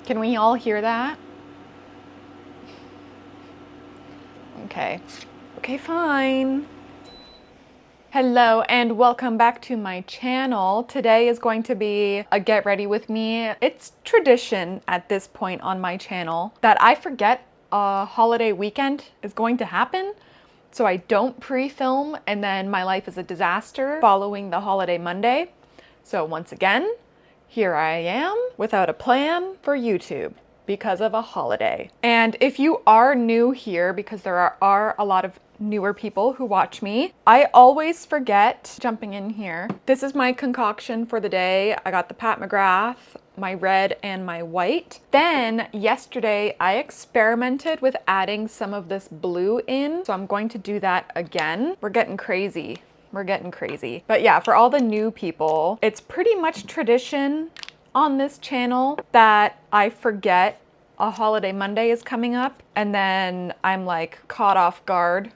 Can we all hear that? Okay. Okay, fine. Hello and welcome back to my channel. Today is going to be a get ready with me. It's tradition at this point on my channel that I forget a holiday weekend is going to happen. So I don't pre-film and then my life is a disaster following the holiday Monday. So once again, here I am without a plan for YouTube because of a holiday. And if you are new here, because there are a lot of newer people who watch me, I always forget jumping in here. This is my concoction for the day. I got the Pat McGrath, my red and my white. Then yesterday I experimented with adding some of this blue in. So I'm going to do that again. We're getting crazy. We're getting crazy. But yeah, for all the new people, it's pretty much tradition on this channel that I forget a holiday Monday is coming up and then I'm like caught off guard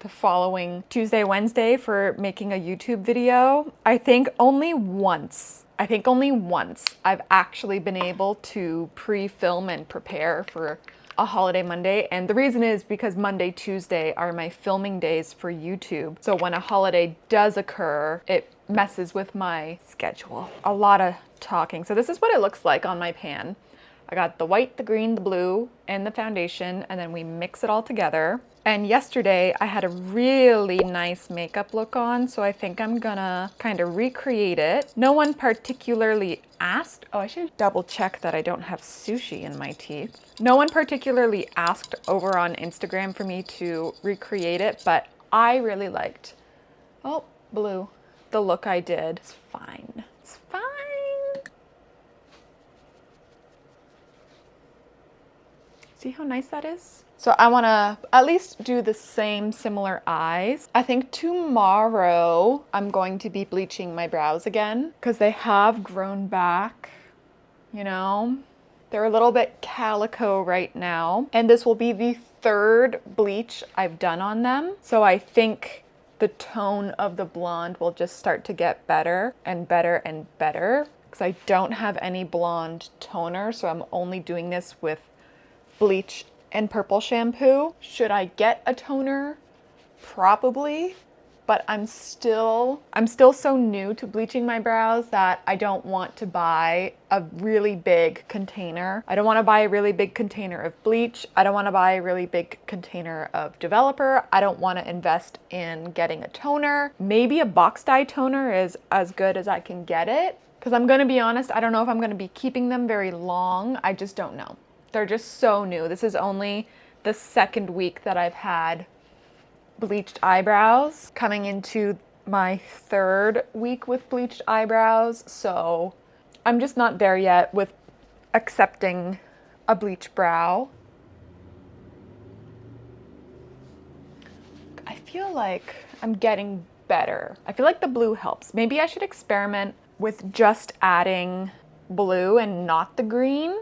the following Tuesday, Wednesday for making a YouTube video. I think only once I've actually been able to pre-film and prepare for a holiday Monday. And the reason is because Monday, Tuesday are my filming days for YouTube. So when a holiday does occur, it messes with my schedule. A lot of talking. So this is what it looks like on my pan. I got the white, the green, the blue, and the foundation, and then we mix it all together. And yesterday I had a really nice makeup look on, so I think I'm gonna kind of recreate it. No one particularly asked. Oh, I should double check that I don't have sushi in my teeth. No one particularly asked over on Instagram for me to recreate it, but I really liked, oh, blue, the look I did. It's fine. It's fine. See how nice that is? So I want to at least do the same similar eyes. I think tomorrow I'm going to be bleaching my brows again because they have grown back, you know? They're a little bit calico right now. And this will be the third bleach I've done on them. So I think the tone of the blonde will just start to get better and better and better because I don't have any blonde toner. So I'm only doing this with bleach and purple shampoo. Should I get a toner? Probably, but I'm still so new to bleaching my brows that I don't want to buy a really big container. I don't want to buy a really big container of bleach. I don't want to buy a really big container of developer. I don't want to invest in getting a toner. Maybe a box dye toner is as good as I can get it. Because I'm going to be honest, I don't know if I'm going to be keeping them very long. I just don't know. They're just so new. This is only the second week that I've had bleached eyebrows, coming into my third week with bleached eyebrows. So I'm just not there yet with accepting a bleached brow. I feel like I'm getting better. I feel like the blue helps. Maybe I should experiment with just adding blue and not the green.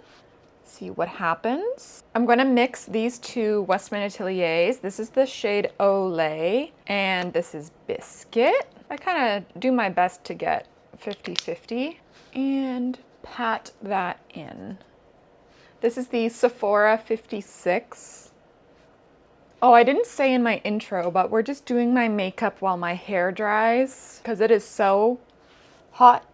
See what happens. I'm going to mix these two Westman Ateliers. This is the shade Olay and this is Biscuit. I kind of do my best to get 50-50 and pat that in. This is the Sephora 56. Oh, I didn't say in my intro, but we're just doing my makeup while my hair dries because it is so hot.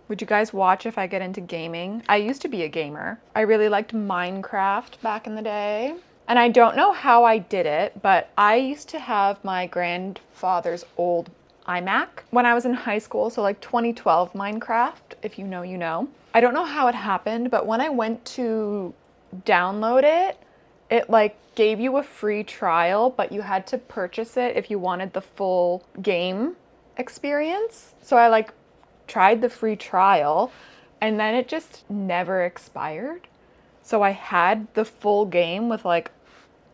Would you guys watch if I get into gaming? I used to be a gamer. I really liked Minecraft back in the day. And I don't know how I did it, but I used to have my grandfather's old iMac when I was in high school. So like 2012 Minecraft, if you know, you know. I don't know how it happened, but when I went to download it, it like gave you a free trial, but you had to purchase it if you wanted the full game experience. So I like tried the free trial and then it just never expired. So I had the full game with like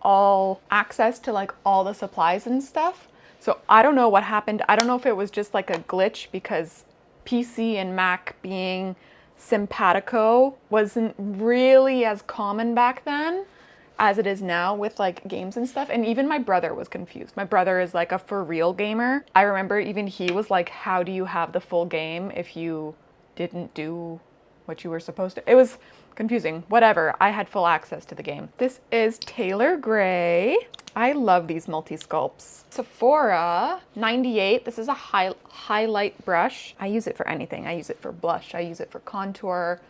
all access to like all the supplies and stuff. So I don't know what happened. I don't know if it was just like a glitch because PC and Mac being simpatico wasn't really as common back then as it is now with like games and stuff. And even my brother was confused. My brother is like a for real gamer. I remember even he was like, how do you have the full game if you didn't do what you were supposed to. It was confusing. Whatever. I had full access to the game. This is Tailor Gray. I love these multi-sculpts. Sephora 98. This is a highlight brush. I use it for anything. I use it for blush. I use it for contour.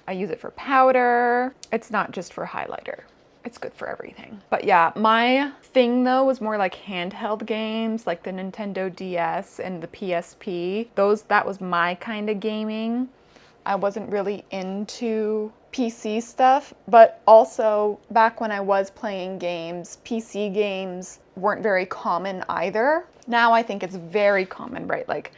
I use it for powder. It's not just for highlighter. It's good for everything. But yeah, my thing though was more like handheld games, like the Nintendo DS and the PSP. That was my kind of gaming. I wasn't really into PC stuff, but also back when I was playing games, PC games weren't very common either. Now I think it's very common, right? Like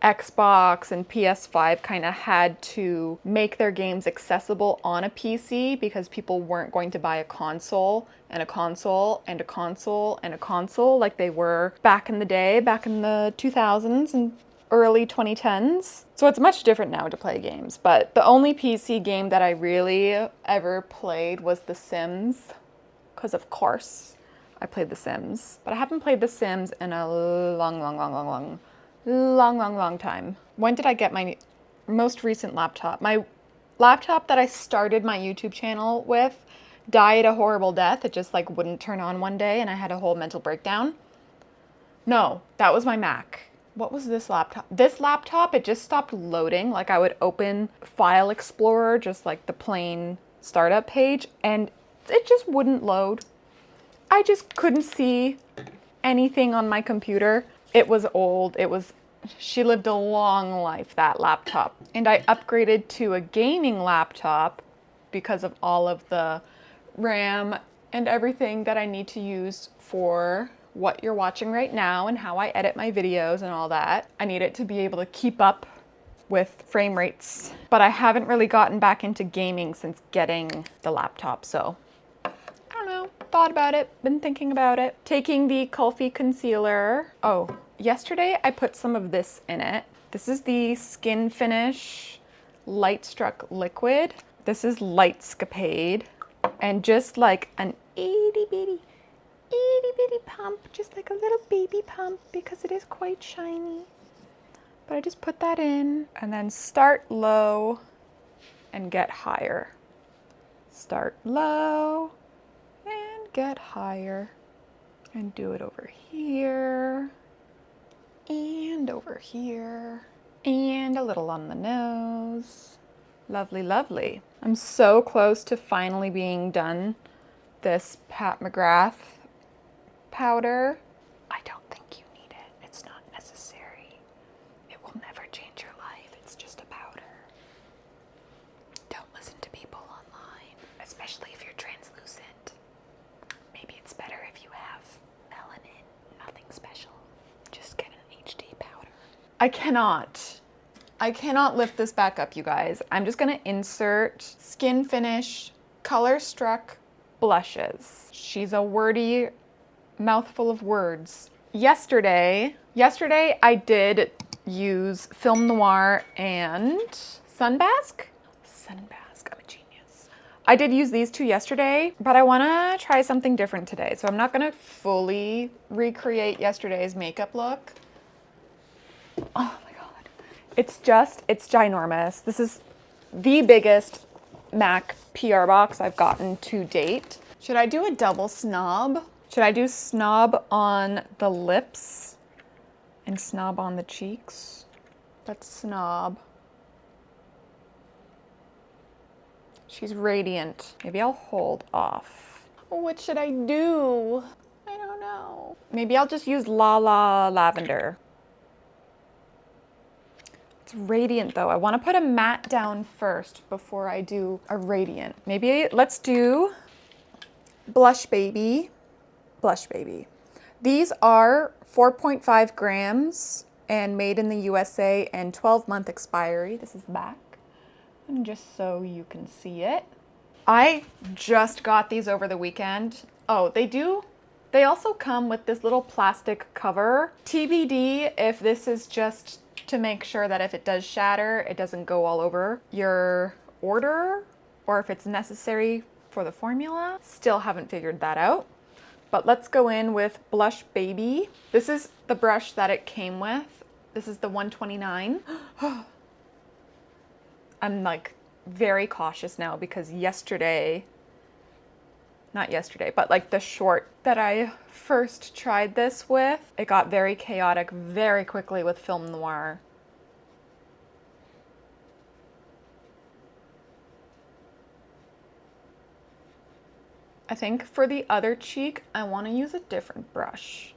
Xbox and PS5 kind of had to make their games accessible on a PC because people weren't going to buy a console and a console and a console and a console like they were back in the day, back in the 2000s and early 2010s. So it's much different now to play games, but the only PC game that I really ever played was The Sims, because of course I played The Sims, but I haven't played The Sims in a long time. When did I get my most recent laptop? My laptop that I started my YouTube channel with died a horrible death. It just like wouldn't turn on one day and I had a whole mental breakdown. No, that was my Mac. What was this laptop? This laptop, it just stopped loading. Like I would open File Explorer, just like the plain startup page, and it just wouldn't load. I just couldn't see anything on my computer. It was old. She lived a long life, that laptop. And I upgraded to a gaming laptop because of all of the RAM and everything that I need to use for what you're watching right now and how I edit my videos and all that. I need it to be able to keep up with frame rates. But I haven't really gotten back into gaming since getting the laptop, so I don't know. Thought about it, been thinking about it. Taking the Kulfi concealer. Oh, yesterday I put some of this in it. This is the Skin Finish Lightstruck liquid. This is Lightscapade. And just like an itty bitty pump, just like a little baby pump, because it is quite shiny. But I just put that in and then start low and get higher. Start low and get higher. And do it over here and over here and a little on the nose. Lovely, lovely. I'm so close to finally being done this Pat McGrath powder. I don't think you need it. It's not necessary. It will never change your life. It's just a powder. Don't listen to people online, especially if you're translucent. Maybe it's better if you have melanin. Nothing special. Just get an HD powder. I cannot lift this back up, you guys. I'm just gonna insert Skin Finish Colourstruck blushes. She's a wordy mouthful of words. Yesterday I did use Film Noir and Sunbask. I'm a genius. I did use these two yesterday, but I wanna try something different today. So I'm not gonna fully recreate yesterday's makeup look. Oh my God. It's ginormous. This is the biggest MAC PR box I've gotten to date. Should I do a double snob? Should I do snob on the lips and snob on the cheeks? Let's snob. She's radiant. Maybe I'll hold off. What should I do? I don't know. Maybe I'll just use La La Lavender. It's radiant though. I want to put a matte down first before I do a radiant. Maybe let's do Blush Baby. Blush Baby. These are 4.5 grams and made in the USA and 12-month expiry. This is the back. And just so you can see it. I just got these over the weekend. Oh, they also come with this little plastic cover. TBD if this is just to make sure that if it does shatter, it doesn't go all over your order, or if it's necessary for the formula. Still haven't figured that out. But let's go in with Blush Baby. This is the brush that it came with. This is the 129. I'm like very cautious now because not yesterday, but like the short that I first tried this with, it got very chaotic very quickly with Film Noir. I think for the other cheek, I want to use a different brush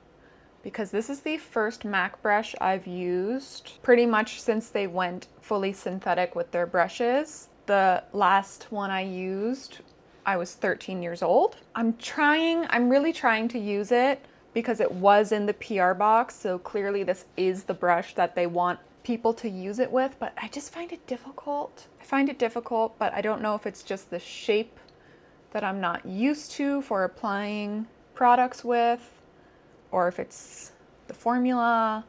because this is the first MAC brush I've used pretty much since they went fully synthetic with their brushes. The last one I used, I was 13 years old. I'm really trying to use it because it was in the PR box, so clearly this is the brush that they want people to use it with, but I just find it difficult. I find it difficult, but I don't know if it's just the shape that I'm not used to for applying products with, or if it's the formula.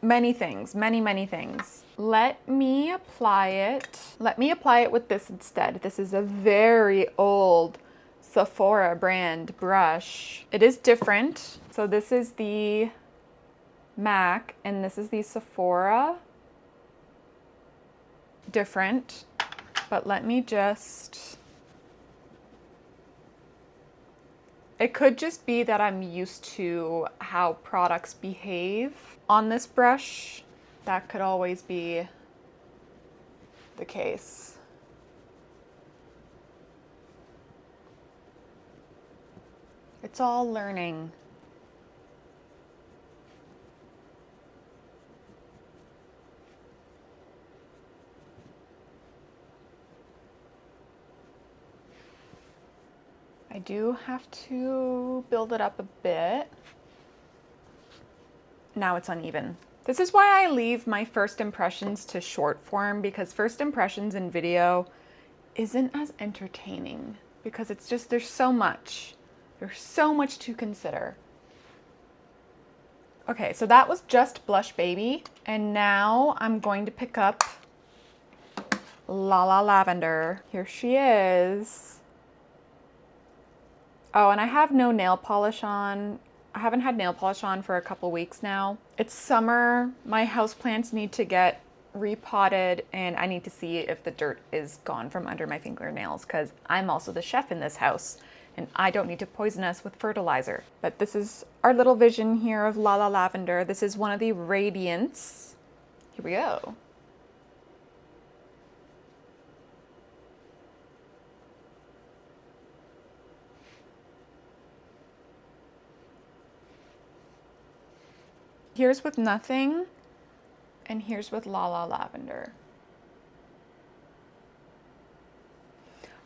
Many things, many things. Let me apply it with this instead. This is a very old Sephora brand brush. It is different. So this is the MAC and this is the Sephora. Different, but let me just, it could just be that I'm used to how products behave on this brush. That could always be the case. It's all learning. I do have to build it up a bit. Now it's uneven. This is why I leave my first impressions to short form, because first impressions in video isn't as entertaining because it's just, there's so much to consider. Okay, so that was just Blush Baby. And now I'm going to pick up La La Lavender. Here she is. Oh, and I have no nail polish on. I haven't had nail polish on for a couple weeks now. It's summer. My houseplants need to get repotted and I need to see if the dirt is gone from under my fingernails because I'm also the chef in this house and I don't need to poison us with fertilizer. But this is our little vision here of La La Lavender. This is one of the Radiants. Here we go. Here's with nothing, and here's with La La Lavender.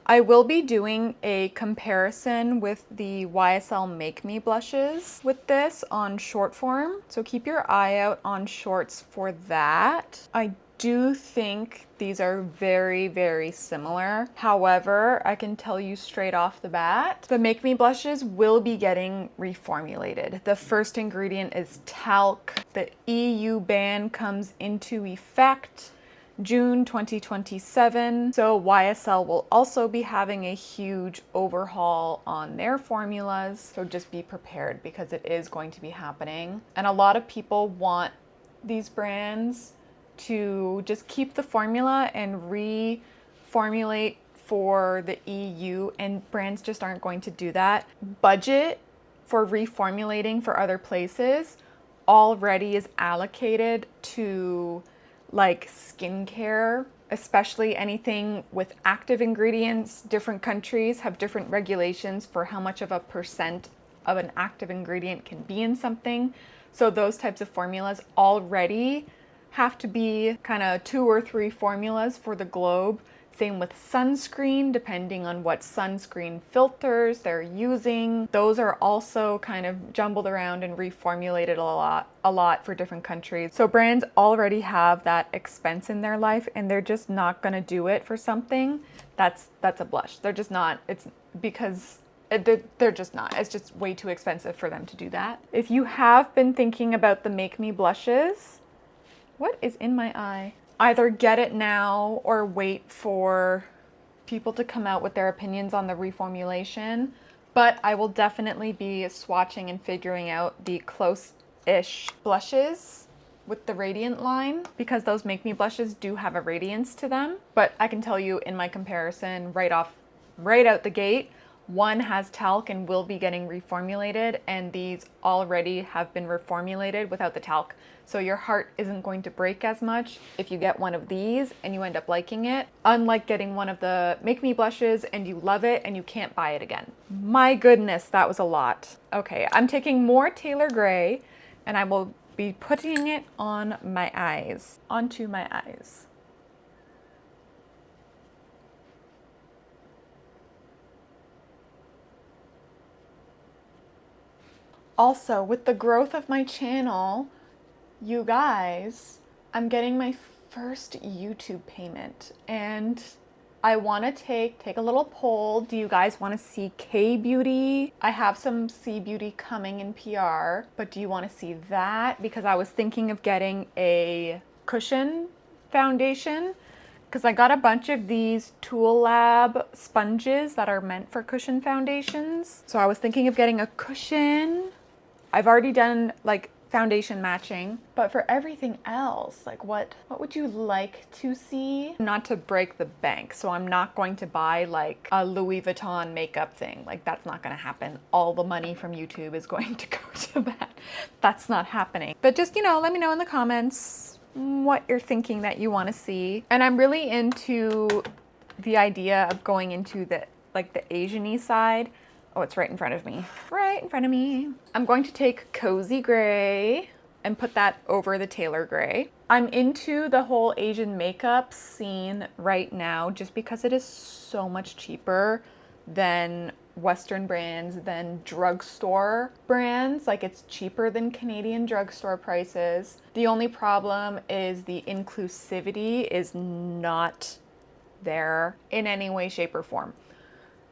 I will be doing a comparison with the YSL Make Me blushes with this on short form, so keep your eye out on shorts for that. I do think these are very similar. However, I can tell you straight off the bat, the Make Me blushes will be getting reformulated. The first ingredient is talc. The EU ban comes into effect June 2027. So YSL will also be having a huge overhaul on their formulas. So just be prepared because it is going to be happening. And a lot of people want these brands to just keep the formula and reformulate for the EU, and brands just aren't going to do that. Budget for reformulating for other places already is allocated to like skincare, especially anything with active ingredients. Different countries have different regulations for how much of a % of an active ingredient can be in something. So those types of formulas already have to be kind of 2 or 3 formulas for the globe. Same with sunscreen, depending on what sunscreen filters they're using. Those are also kind of jumbled around and reformulated a lot for different countries. So brands already have that expense in their life and they're just not gonna do it for something that's a blush. They're just not. It's because they're just not. It's just way too expensive for them to do that. If you have been thinking about the Make Me blushes, what is in my eye? Either get it now or wait for people to come out with their opinions on the reformulation. But I will definitely be swatching and figuring out the close-ish blushes with the Radiant line because those Make Me blushes do have a radiance to them. But I can tell you in my comparison right out the gate, one has talc and will be getting reformulated, and these already have been reformulated without the talc. So your heart isn't going to break as much if you get one of these and you end up liking it, unlike getting one of the Make Me blushes and you love it and you can't buy it again. My goodness, that was a lot. Okay, I'm taking more Tailor Gray and I will be putting it on my eyes, onto my eyes. Also, with the growth of my channel, you guys, I'm getting my first YouTube payment, and I want to take a little poll. Do you guys want to see K Beauty? I have some C Beauty coming in PR, but do you want to see that? Because I was thinking of getting a cushion foundation, because I got a bunch of these Tool Lab sponges that are meant for cushion foundations. So I was thinking of getting a cushion. I've already done like foundation matching, but for everything else, like what would you like to see? Not to break the bank, so I'm not going to buy like a Louis Vuitton makeup thing. Like that's not gonna happen. All the money from YouTube is going to go to that. That's not happening. But just, you know, let me know in the comments what you're thinking that you want to see. And I'm really into the idea of going into the Asian-y side. Oh, it's right in front of me. Right in front of me. I'm going to take Cozy Gray and put that over the Tailor Gray. I'm into the whole Asian makeup scene right now just because it is so much cheaper than Western brands, than drugstore brands. Like it's cheaper than Canadian drugstore prices. The only problem is the inclusivity is not there in any way, shape, or form.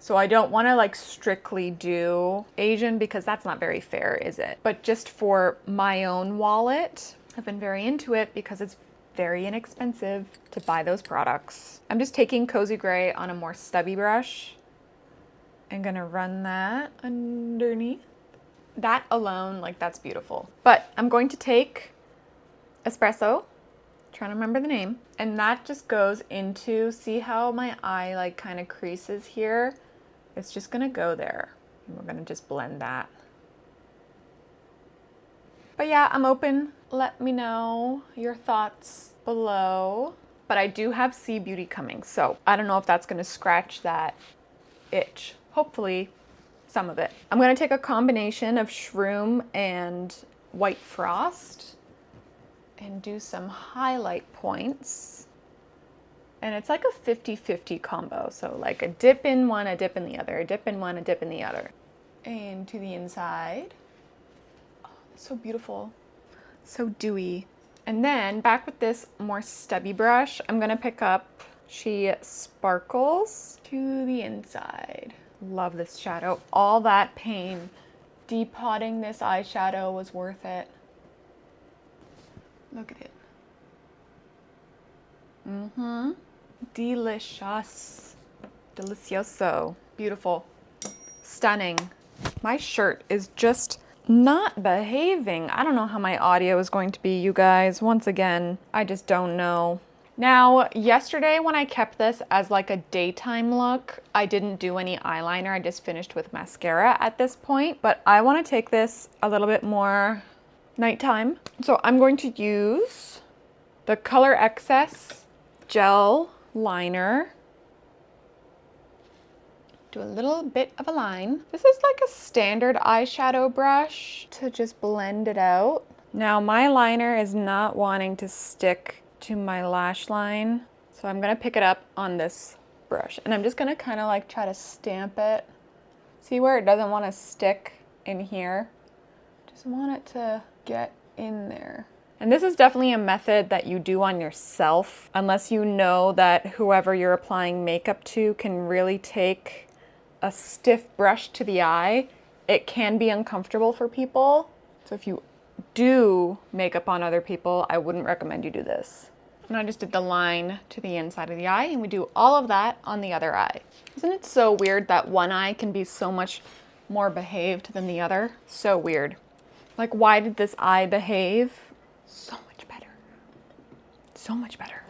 So I don't want to like strictly do Asian because that's not very fair, is it? But just for my own wallet, I've been very into it because it's very inexpensive to buy those products. I'm just taking Cozy Gray on a more stubby brush. I'm gonna run that underneath. That alone, like that's beautiful. But I'm going to take Espresso, trying to remember the name, and that just goes into, see how my eye like kind of creases here? It's just gonna go there. And we're gonna just blend that. But yeah, I'm open. Let me know your thoughts below. But I do have C Beauty coming, so I don't know if that's gonna scratch that itch. Hopefully, some of it. I'm gonna take a combination of Shroom and White Frost and do some highlight points. And it's like a 50-50 combo. So like a dip in one, a dip in the other, a dip in one, a dip in the other. And to the inside. Oh, so beautiful. So dewy. And then back with this more stubby brush, I'm gonna pick up She Sparkles to the inside. Love this shadow. All that pain depotting this eyeshadow was worth it. Look at it. Mm-hmm. Delicious. Delicioso. Beautiful. Stunning. My shirt is just not behaving. I don't know how my audio is going to be, you guys. Once again, I just don't know. Now, yesterday when I kept this as like a daytime look, I didn't do any eyeliner. I just finished with mascara at this point. But I want to take this a little bit more nighttime. So I'm going to use the Color Excess Gel Liner. Do a little bit of a line. This is like a standard eyeshadow brush to just blend it out. Now my liner is not wanting to stick to my lash line, so I'm gonna pick it up on this brush and I'm just gonna kind of like try to stamp it. See where it doesn't want to stick in here? Just want it to get in there. And this is definitely a method that you do on yourself, unless you know that whoever you're applying makeup to can really take a stiff brush to the eye. It can be uncomfortable for people. So if you do makeup on other people, I wouldn't recommend you do this. And I just did the line to the inside of the eye, and we do all of that on the other eye. Isn't it so weird that one eye can be so much more behaved than the other? So weird. Like, why did this eye behave so much So much better.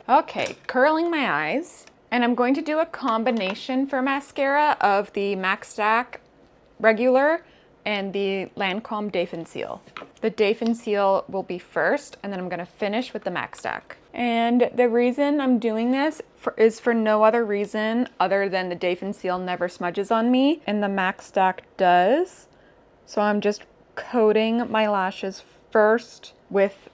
Okay, curling my eyes. And I'm going to do a combination for mascara of the MAC Stack Regular and the Lancome Day Seal. The Day Seal will be first, and then I'm gonna finish with the MAC Stack. And the reason I'm doing this is for no other reason other than the Day Seal never smudges on me, and the MAC Stack does. So I'm just coating my lashes first with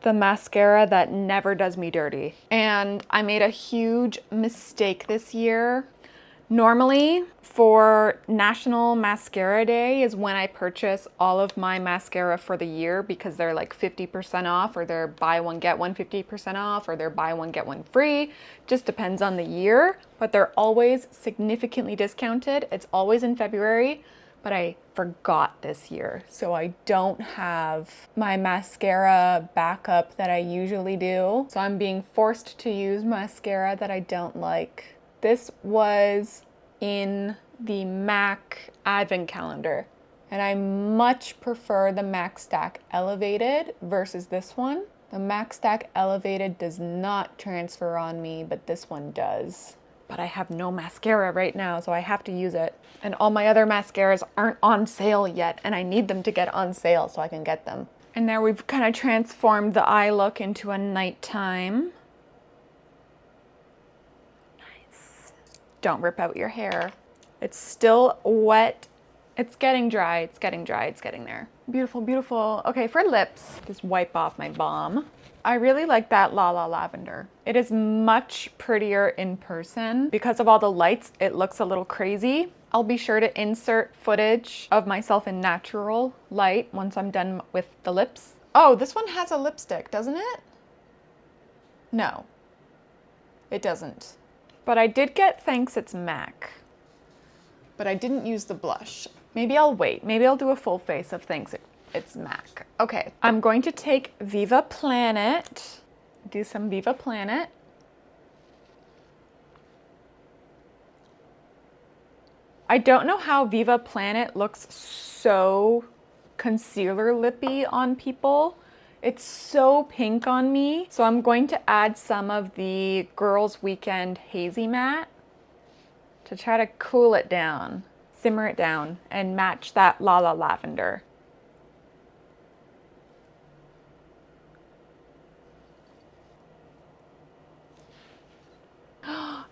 the mascara that never does me dirty. And I made a huge mistake this year. Normally, for National Mascara Day is when I purchase all of my mascara for the year because they're like 50% off, or they're buy one get one 50% off, or they're buy one get one free. Just depends on the year, but they're always significantly discounted. It's always in February, but I forgot this year. So I don't have my mascara backup that I usually do. So I'm being forced to use mascara that I don't like. This was in the MAC Advent Calendar, and I much prefer the MAC Stack Elevated versus this one. The MAC Stack Elevated does not transfer on me, but this one does. But I have no mascara right now, so I have to use it. And all my other mascaras aren't on sale yet, and I need them to get on sale so I can get them. And there we've kind of transformed the eye look into a nighttime. Don't rip out your hair. It's still wet. It's getting dry. It's getting dry. It's getting there. Beautiful, beautiful. Okay, for lips, just wipe off my balm. I really like that La La Lavender. It is much prettier in person. Because of all the lights, it looks a little crazy. I'll be sure to insert footage of myself in natural light once I'm done with the lips. Oh, this one has a lipstick, doesn't it? No, it doesn't. But I did get Thanks It's MAC. But I didn't use the blush. Maybe I'll wait. Maybe I'll do a full face of Thanks It's MAC. Okay, I'm going to take Viva Planet. Do some Viva Planet. I don't know how Viva Planet looks so concealer lippy on people. It's so pink on me. So I'm going to add some of the Girls Weekend Hazy Matte to try to cool it down, simmer it down, and match that La La Lavender.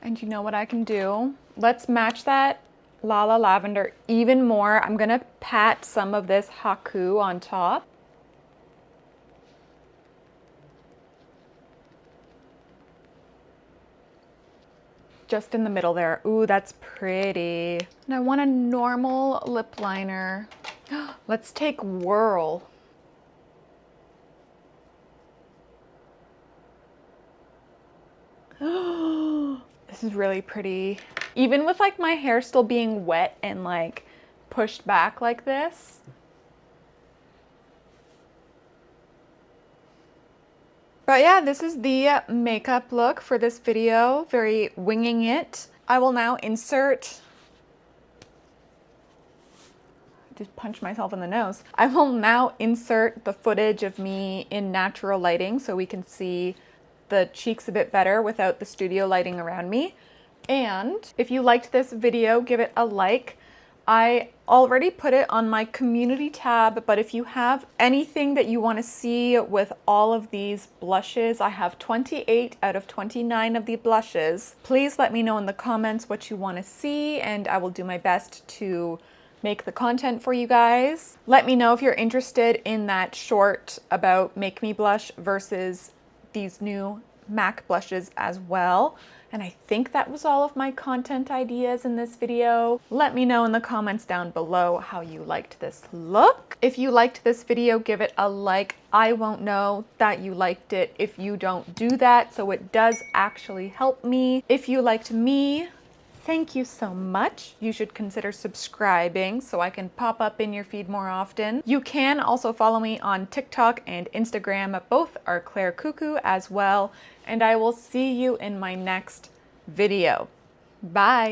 And you know what I can do? Let's match that La La Lavender even more. I'm gonna pat some of this Haku on top. Just in the middle there. Ooh, that's pretty. And I want a normal lip liner. Let's take Whirl. This is really pretty. Even with like my hair still being wet and like pushed back like this. But yeah, this is the makeup look for this video. Very winging it. I will now insert, just punch myself in the nose. I will now insert the footage of me in natural lighting so we can see the cheeks a bit better without the studio lighting around me. And if you liked this video, give it a like. I already put it on my community tab, but if you have anything that you want to see with all of these blushes, I have 28 out of 29 of the blushes. Please let me know in the comments what you want to see, and I will do my best to make the content for you guys. Let me know if you're interested in that short about Make Me Blush versus these new MAC blushes as well. And I think that was all of my content ideas in this video. Let me know in the comments down below how you liked this look. If you liked this video, give it a like. I won't know that you liked it if you don't do that, so it does actually help me. If you liked me, thank you so much. You should consider subscribing so I can pop up in your feed more often. You can also follow me on TikTok and Instagram. Both are Claire Cuckoo as well. And I will see you in my next video. Bye.